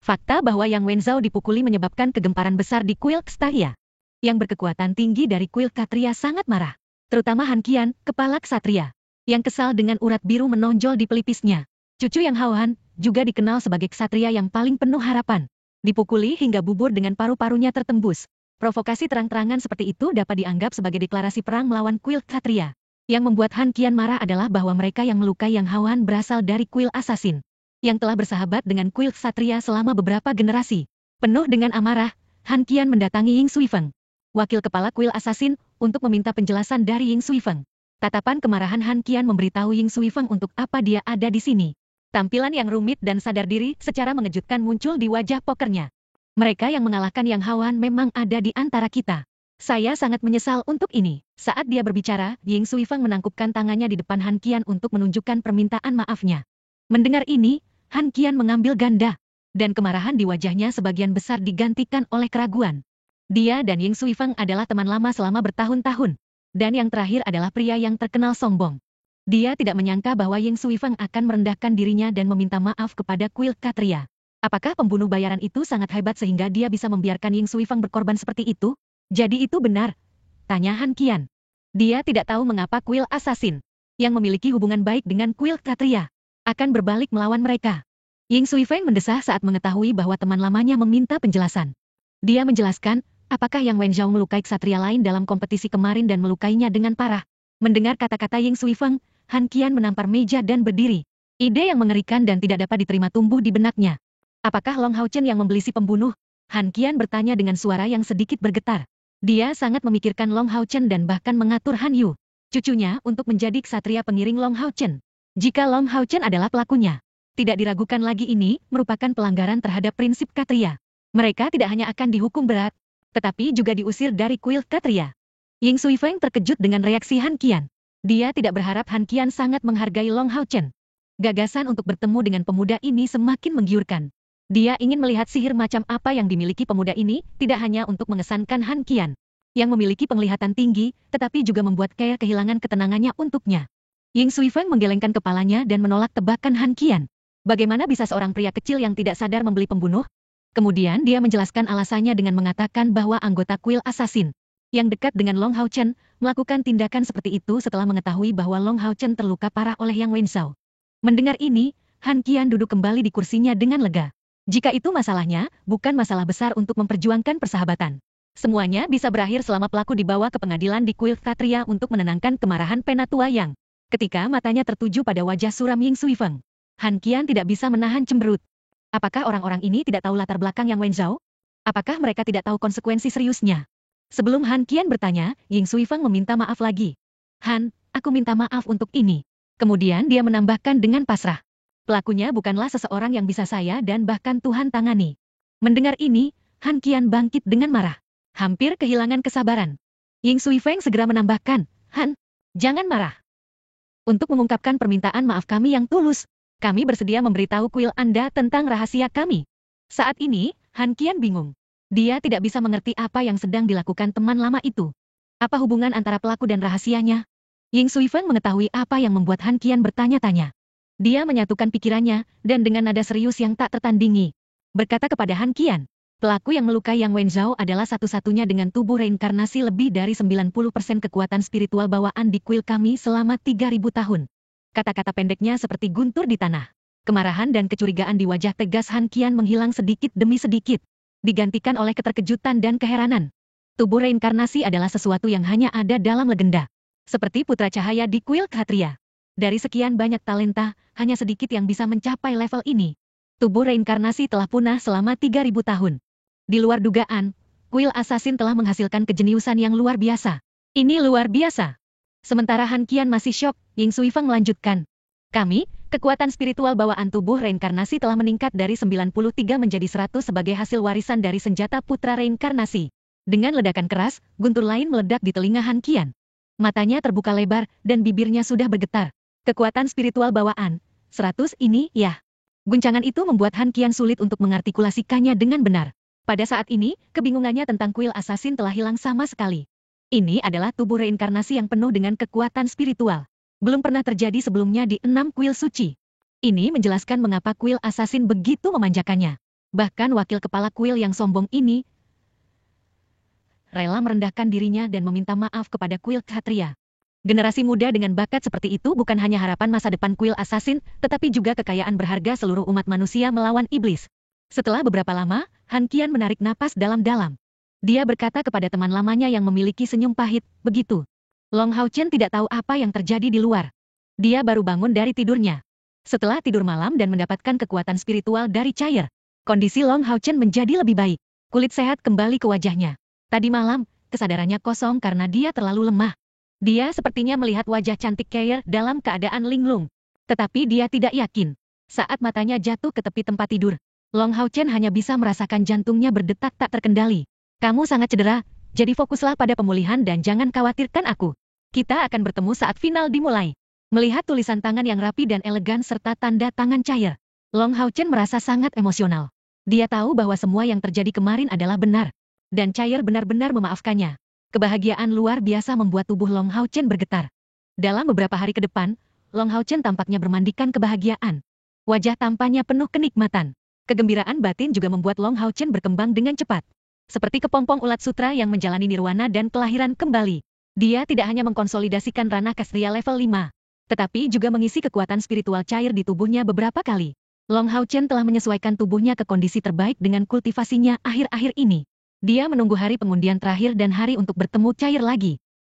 Fakta bahwa Yang Wenzhou dipukuli menyebabkan kegemparan besar di kuil Ksatria. Yang berkekuatan tinggi dari kuil Ksatria sangat marah. Terutama Han Qian, kepala Ksatria. Yang kesal dengan urat biru menonjol di pelipisnya. Cucu Yang Haohan juga dikenal sebagai Ksatria yang paling penuh harapan. Dipukuli hingga bubur dengan paru-parunya tertembus. Provokasi terang-terangan seperti itu dapat dianggap sebagai deklarasi perang melawan kuil Ksatria. Yang membuat Han Qian marah adalah bahwa mereka yang melukai Yang Haohan berasal dari kuil Assassin yang telah bersahabat dengan kuil Ksatria selama beberapa generasi. Penuh dengan amarah, Han Qian mendatangi Ying Suifeng, wakil kepala kuil Assassin, untuk meminta penjelasan dari Ying Suifeng. Tatapan kemarahan Han Qian memberitahu Ying Suifeng untuk apa dia ada di sini. Tampilan yang rumit dan sadar diri secara mengejutkan muncul di wajah pokernya. Mereka yang mengalahkan Yang Haohan memang ada di antara kita. Saya sangat menyesal untuk ini. Saat dia berbicara, Ying Suifeng menangkupkan tangannya di depan Han Qian untuk menunjukkan permintaan maafnya. Mendengar ini, Han Qian mengambil ganda, dan kemarahan di wajahnya sebagian besar digantikan oleh keraguan. Dia dan Ying Suifeng adalah teman lama selama bertahun-tahun, dan yang terakhir adalah pria yang terkenal sombong. Dia tidak menyangka bahwa Ying Suifeng akan merendahkan dirinya dan meminta maaf kepada kuil Ksatria. Apakah pembunuh bayaran itu sangat hebat sehingga dia bisa membiarkan Ying Suifeng berkorban seperti itu? Jadi itu benar? Tanya Han Qian. Dia tidak tahu mengapa kuil Assassin, yang memiliki hubungan baik dengan kuil Ksatria, akan berbalik melawan mereka. Ying Suifeng mendesah saat mengetahui bahwa teman lamanya meminta penjelasan. Dia menjelaskan, apakah Yang Wenzhou melukai ksatria lain dalam kompetisi kemarin dan melukainya dengan parah. Mendengar kata-kata Ying Suifeng, Han Qian menampar meja dan berdiri. Ide yang mengerikan dan tidak dapat diterima tumbuh di benaknya. Apakah Long Hao Chen yang membeli si pembunuh? Han Qian bertanya dengan suara yang sedikit bergetar. Dia sangat memikirkan Long Hao Chen dan bahkan mengatur Han Yu, cucunya, untuk menjadi ksatria pengiring Long Hao Chen. Jika Long Hao Chen adalah pelakunya, tidak diragukan lagi ini merupakan pelanggaran terhadap prinsip Ksatria. Mereka tidak hanya akan dihukum berat, tetapi juga diusir dari kuil Ksatria. Ying Suifeng terkejut dengan reaksi Han Qian. Dia tidak berharap Han Qian sangat menghargai Long Hao Chen. Gagasan untuk bertemu dengan pemuda ini semakin menggiurkan. Dia ingin melihat sihir macam apa yang dimiliki pemuda ini, tidak hanya untuk mengesankan Han Qian, yang memiliki penglihatan tinggi, tetapi juga membuat Kaya kehilangan ketenangannya untuknya. Ying Suifeng menggelengkan kepalanya dan menolak tebakan Han Qian. Bagaimana bisa seorang pria kecil yang tidak sadar membeli pembunuh? Kemudian dia menjelaskan alasannya dengan mengatakan bahwa anggota kuil Assassin, yang dekat dengan Long Hao Chen, melakukan tindakan seperti itu setelah mengetahui bahwa Long Hao Chen terluka parah oleh Yang Wenzhou. Mendengar ini, Han Qian duduk kembali di kursinya dengan lega. Jika itu masalahnya, bukan masalah besar untuk memperjuangkan persahabatan. Semuanya bisa berakhir selama pelaku dibawa ke pengadilan di kuil Ksatria untuk menenangkan kemarahan penatua Yang. Ketika matanya tertuju pada wajah suram Ying Suifeng, Han Qian tidak bisa menahan cemberut. Apakah orang-orang ini tidak tahu latar belakang Yang Wenzhou? Apakah mereka tidak tahu konsekuensi seriusnya? Sebelum Han Qian bertanya, Ying Suifeng meminta maaf lagi. Han, aku minta maaf untuk ini. Kemudian dia menambahkan dengan pasrah. Pelakunya bukanlah seseorang yang bisa saya dan bahkan Tuhan tangani. Mendengar ini, Han Qian bangkit dengan marah. Hampir kehilangan kesabaran. Ying Suifeng segera menambahkan, Han, jangan marah. Untuk mengungkapkan permintaan maaf kami yang tulus, kami bersedia memberitahu kuil Anda tentang rahasia kami. Saat ini, Han Qian bingung. Dia tidak bisa mengerti apa yang sedang dilakukan teman lama itu. Apa hubungan antara pelaku dan rahasianya? Ying Suifeng mengetahui apa yang membuat Han Qian bertanya-tanya. Dia menyatukan pikirannya, dan dengan nada serius yang tak tertandingi, berkata kepada Han Qian, pelaku yang melukai Yang Wenzhou adalah satu-satunya dengan tubuh reinkarnasi lebih dari 90% kekuatan spiritual bawaan di kuil kami selama 3000 tahun. Kata-kata pendeknya seperti guntur di tanah. Kemarahan dan kecurigaan di wajah tegas Han Qian menghilang sedikit demi sedikit, digantikan oleh keterkejutan dan keheranan. Tubuh reinkarnasi adalah sesuatu yang hanya ada dalam legenda. Seperti putra cahaya di kuil Ksatria. Dari sekian banyak talenta, hanya sedikit yang bisa mencapai level ini. Tubuh reinkarnasi telah punah selama 3000 tahun. Di luar dugaan, kuil Assassin telah menghasilkan kejeniusan yang luar biasa. Ini luar biasa. Sementara Han Qian masih syok, Ying Suifeng melanjutkan. Kami, kekuatan spiritual bawaan tubuh reinkarnasi telah meningkat dari 93 menjadi 100 sebagai hasil warisan dari senjata putra reinkarnasi. Dengan ledakan keras, guntur lain meledak di telinga Han Qian. Matanya terbuka lebar, dan bibirnya sudah bergetar. Kekuatan spiritual bawaan, 100 ini, ya. Guncangan itu membuat Han Qian sulit untuk mengartikulasikannya dengan benar. Pada saat ini, kebingungannya tentang kuil Assassin telah hilang sama sekali. Ini adalah tubuh reinkarnasi yang penuh dengan kekuatan spiritual. Belum pernah terjadi sebelumnya di 6 kuil suci. Ini menjelaskan mengapa kuil Assassin begitu memanjakannya. Bahkan wakil kepala kuil yang sombong ini rela merendahkan dirinya dan meminta maaf kepada kuil Ksatria. Generasi muda dengan bakat seperti itu bukan hanya harapan masa depan kuil assassin, tetapi juga kekayaan berharga seluruh umat manusia melawan iblis. Setelah beberapa lama, Han Qian menarik napas dalam-dalam. Dia berkata kepada teman lamanya yang memiliki senyum pahit, begitu. Long Hao Chen tidak tahu apa yang terjadi di luar. Dia baru bangun dari tidurnya. Setelah tidur malam dan mendapatkan kekuatan spiritual dari cair, kondisi Long Hao Chen menjadi lebih baik. Kulit sehat kembali ke wajahnya. Tadi malam, kesadarannya kosong karena dia terlalu lemah. Dia sepertinya melihat wajah cantik Cair dalam keadaan linglung. Tetapi dia tidak yakin. Saat matanya jatuh ke tepi tempat tidur, Long Hao Chen hanya bisa merasakan jantungnya berdetak tak terkendali. Kamu sangat cedera, jadi fokuslah pada pemulihan dan jangan khawatirkan aku. Kita akan bertemu saat final dimulai. Melihat tulisan tangan yang rapi dan elegan serta tanda tangan Cair, Long Hao Chen merasa sangat emosional. Dia tahu bahwa semua yang terjadi kemarin adalah benar. Dan Cair benar-benar memaafkannya. Kebahagiaan luar biasa membuat tubuh Long Hao Chen bergetar. Dalam beberapa hari ke depan, Long Hao Chen tampaknya bermandikan kebahagiaan. Wajah tampaknya penuh kenikmatan. Kegembiraan batin juga membuat Long Hao Chen berkembang dengan cepat. Seperti kepompong ulat sutra yang menjalani nirwana dan kelahiran kembali. Dia tidak hanya mengkonsolidasikan ranah Ksatria level 5, tetapi juga mengisi kekuatan spiritual cair di tubuhnya beberapa kali. Long Hao Chen telah menyesuaikan tubuhnya ke kondisi terbaik dengan kultivasinya akhir-akhir ini. Dia menunggu hari pengundian terakhir dan hari untuk bertemu cair lagi.